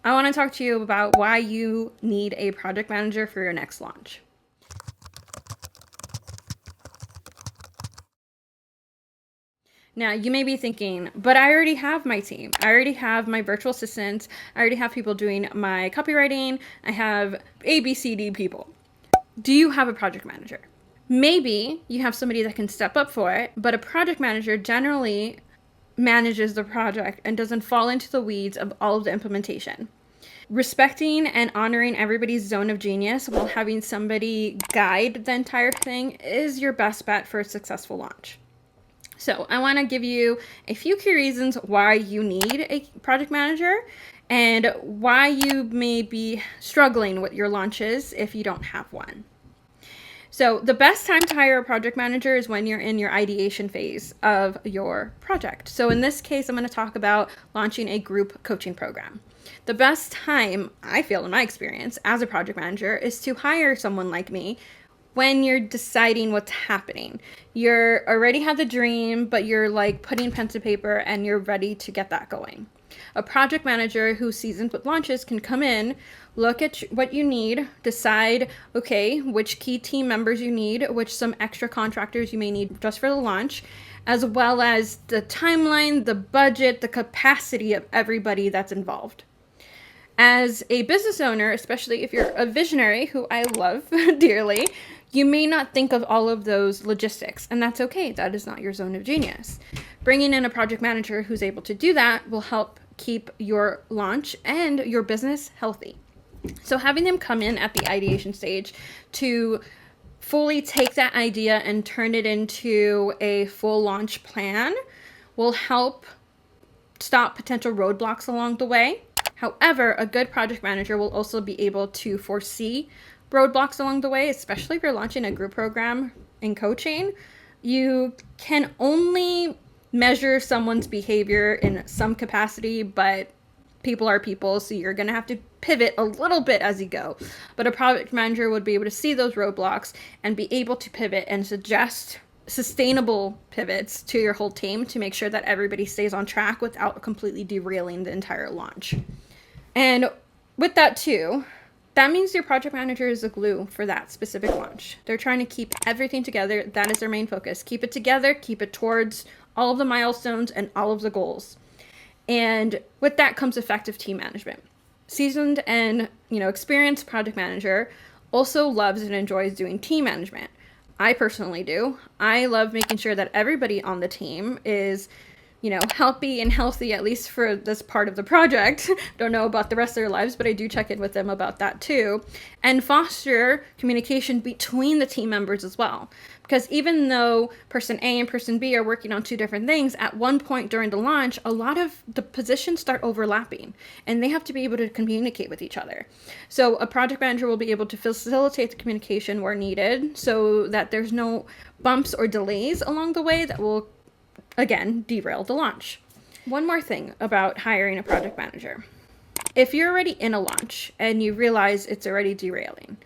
I want to talk to you about why you need a project manager for your next launch. Now, you may be thinking, but I already have my team. I already have my virtual assistants. I already have people doing my copywriting. I have ABCD people. Do you have a project manager? Maybe you have somebody that can step up for it, but a project manager generally manages the project and doesn't fall into the weeds of all of the implementation. Respecting and honoring everybody's zone of genius while having somebody guide the entire thing is your best bet for a successful launch. So I want to give you a few key reasons why you need a project manager and why you may be struggling with your launches if you don't have one. So the best time to hire a project manager is when you're in your ideation phase of your project. So in this case, I'm going to talk about launching a group coaching program. The best time, I feel in my experience as a project manager, is to hire someone like me when you're deciding what's happening. You're already have the dream, but you're like putting pen to paper and you're ready to get that going. A project manager who's seasoned with launches can come in, look at what you need, decide, okay, which key team members you need, which some extra contractors you may need just for the launch, as well as the timeline, the budget, the capacity of everybody that's involved. As a business owner, especially if you're a visionary, who I love dearly, you may not think of all of those logistics, and that's okay. That is not your zone of genius. Bringing in a project manager who's able to do that will help keep your launch and your business healthy. So having them come in at the ideation stage to fully take that idea and turn it into a full launch plan will help stop potential roadblocks along the way. However, a good project manager will also be able to foresee roadblocks along the way, especially if you're launching a group program in coaching. You can only measure someone's behavior in some capacity, but people are people, so you're going to have to pivot a little bit as you go. But a project manager would be able to see those roadblocks and be able to pivot and suggest sustainable pivots to your whole team to make sure that everybody stays on track without completely derailing the entire launch. And with that too, that means your project manager is the glue for that specific launch. They're trying to keep everything together. That is their main focus. Keep it together, keep it towards all of the milestones and all of the goals. And with that comes effective team management. Seasoned and, experienced project manager also loves and enjoys doing team management. I personally do. I love making sure that everybody on the team is healthy and healthy, at least for this part of the project. Don't know about the rest of their lives, but I do check in with them about that too. And foster communication between the team members as well. Because even though person A and person B are working on two different things, at one point during the launch, a lot of the positions start overlapping and they have to be able to communicate with each other. So a project manager will be able to facilitate the communication where needed so that there's no bumps or delays along the way that will again, derail the launch. One more thing about hiring a project manager. If you're already in a launch and you realize it's already derailing,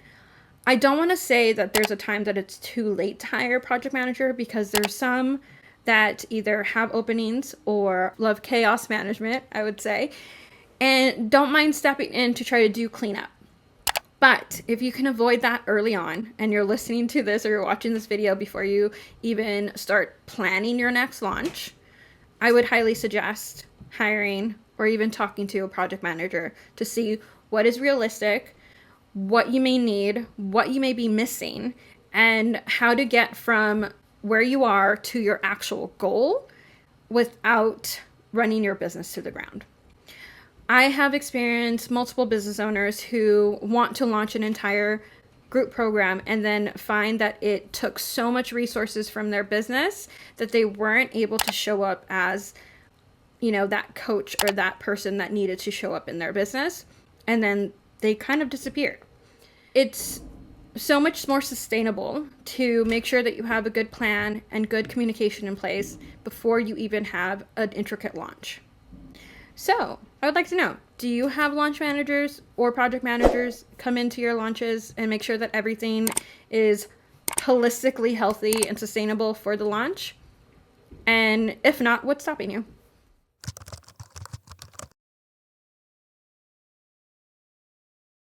I don't want to say that there's a time that it's too late to hire a project manager, because there's some that either have openings or love chaos management, I would say, and don't mind stepping in to try to do cleanup. But if you can avoid that early on, and you're listening to this or you're watching this video before you even start planning your next launch, I would highly suggest hiring or even talking to a project manager to see what is realistic, what you may need, what you may be missing, and how to get from where you are to your actual goal without running your business to the ground. I have experienced multiple business owners who want to launch an entire group program and then find that it took so much resources from their business that they weren't able to show up as, that coach or that person that needed to show up in their business. And then they kind of disappeared. It's so much more sustainable to make sure that you have a good plan and good communication in place before you even have an intricate launch. So I would like to know, do you have launch managers or project managers come into your launches and make sure that everything is holistically healthy and sustainable for the launch? And if not, what's stopping you?